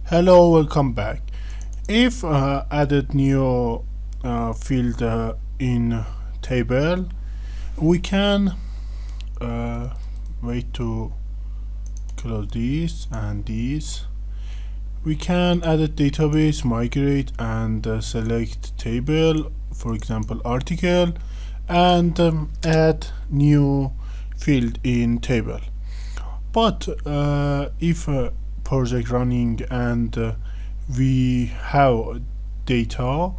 Hello, welcome back. If added new field in table, we can wait to close this and this. We can add a database, migrate, and select table, for example, article, and add new field in table. But if project running and we have data,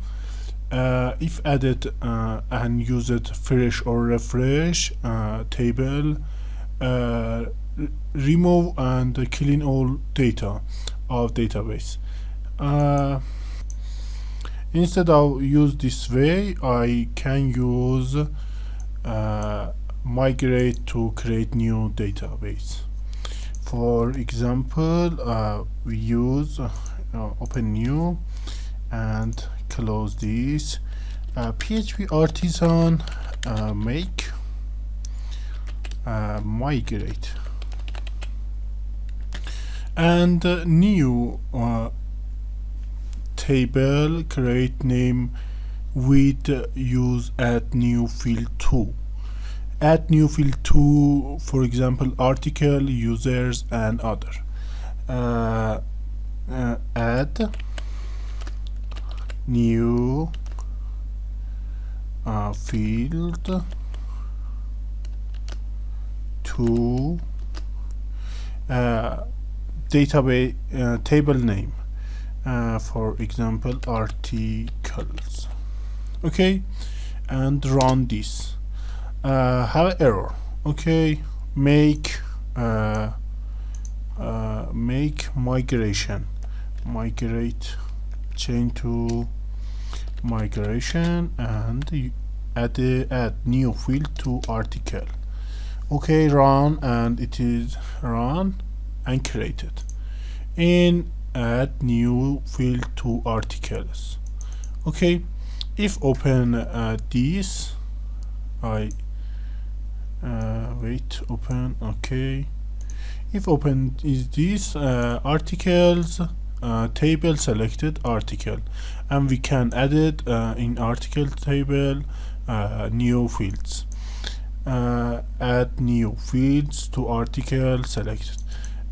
if added and used fresh or refresh table, remove and clean all data of database. Instead of use this way, I can use migrate to create new database. For example, we use open new and close this. PHP artisan make migrate and new table create name with use add new field 2. Add new field 2, for example, article, users, and other. Add new field 2 database table name, for example, articles. Okay, and run this. Have error. Okay, make migration, migrate, change to migration, and add new field to article. Okay, run, and it is run and created. And add new field to articles. Okay, if open this, I wait, open. Okay, if open is this articles table, selected article, and we can add it in article table new fields. Add new fields to article, selected,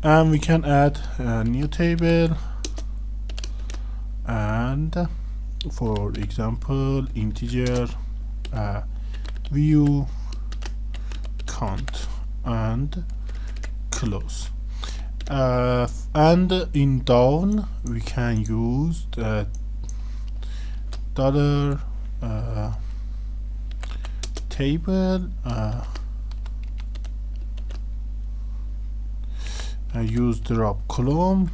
and we can add a new table, and for example, integer view count, and close. And in down we can use dollar table, use drop column,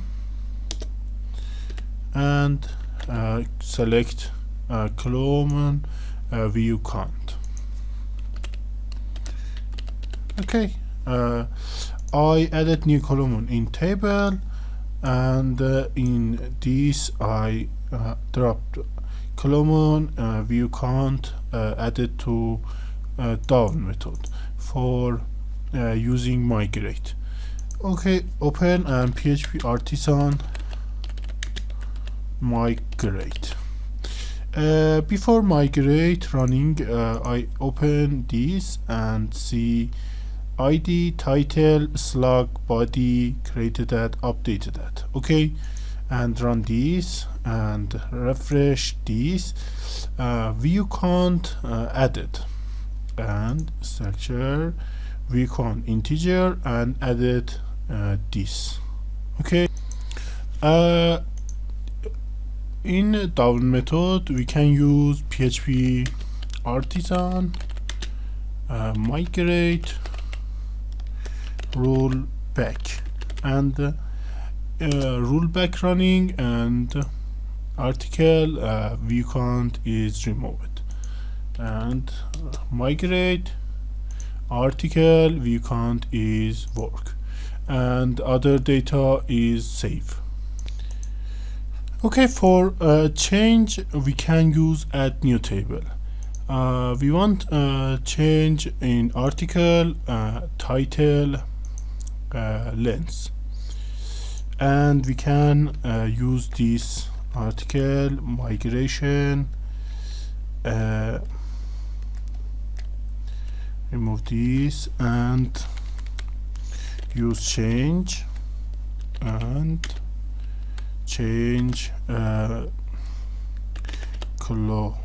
and select column view count. Okay, I added new column in table, and in this I dropped column view count added to down method for using migrate. Okay, open and PHP artisan migrate. Before migrate running, I open this and see ID, title, slug, body, created that, updated that. Okay, and run this and refresh this. View count added, and structure view count integer, and added this. Okay, in down method we can use PHP artisan migrate roll back, and roll back running, and article view count is removed, and migrate article view count is work, and other data is safe. Okay, for change we can use add new table. We want change in article, title, length. and we can use this article migration, remove this and use change and change column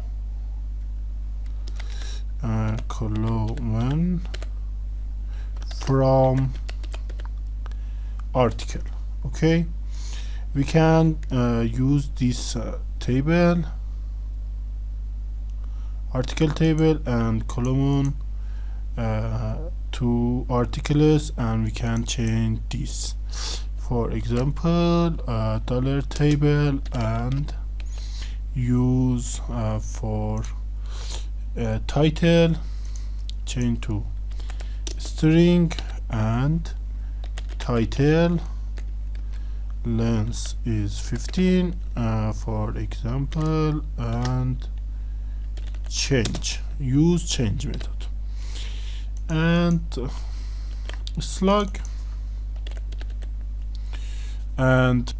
from article. Okay, we can use this table, article table and column to articles, and we can change this. For example, dollar table, and use for title, change to string, and title length is 15 for example, and change, use change method, and slug, and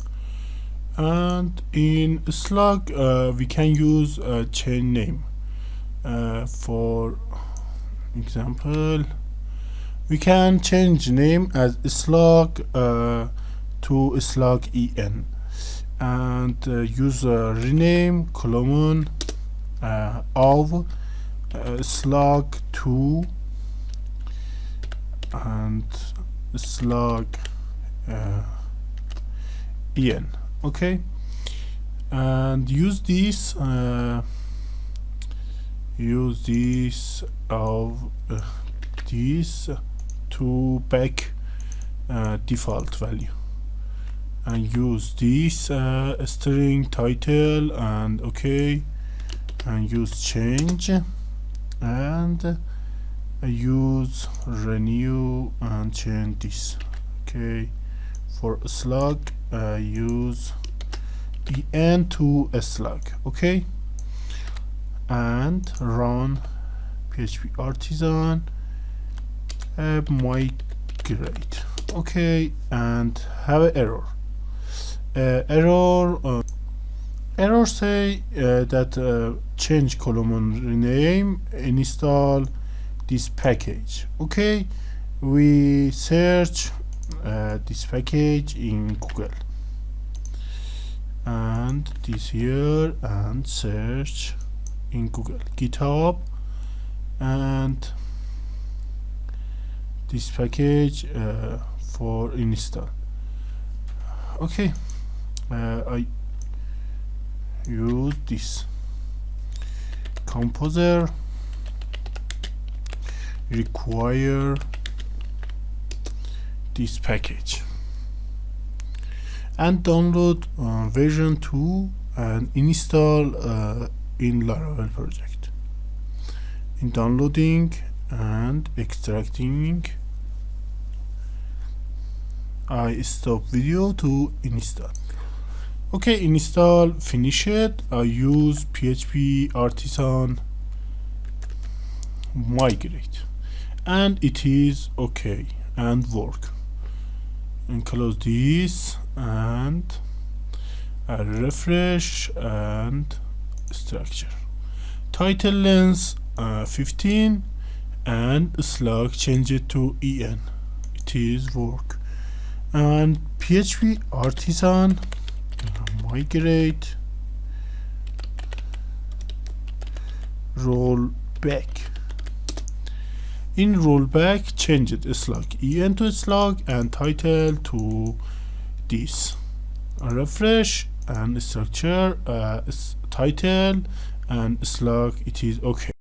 in slug we can use chain name. For example, we can change name as slug to slug en, and use rename column of slug 2 and slug en. Okay, and use this of this to back default value, and use this string title, and okay, and use change, and use renew and change this. Okay, for slug use en to a slug. Okay, and run PHP Artisan migrate. Okay, and have an error. Error say that change column rename, install this package. Okay, we search this package in Google, and this here, and search in Google GitHub, and this package for install. Okay, I use this composer require this package, and download version 2 and install in Laravel project. In downloading and extracting, I stop video to install. Okay, install finished. I use PHP Artisan migrate, and it is okay and work. And close this and refresh and structure. Title length 15 and slug change it to en. It is work. And PHP Artisan migrate roll back. In rollback, change it slug en to slug and title to this. Refresh and structure title and slug. It is okay.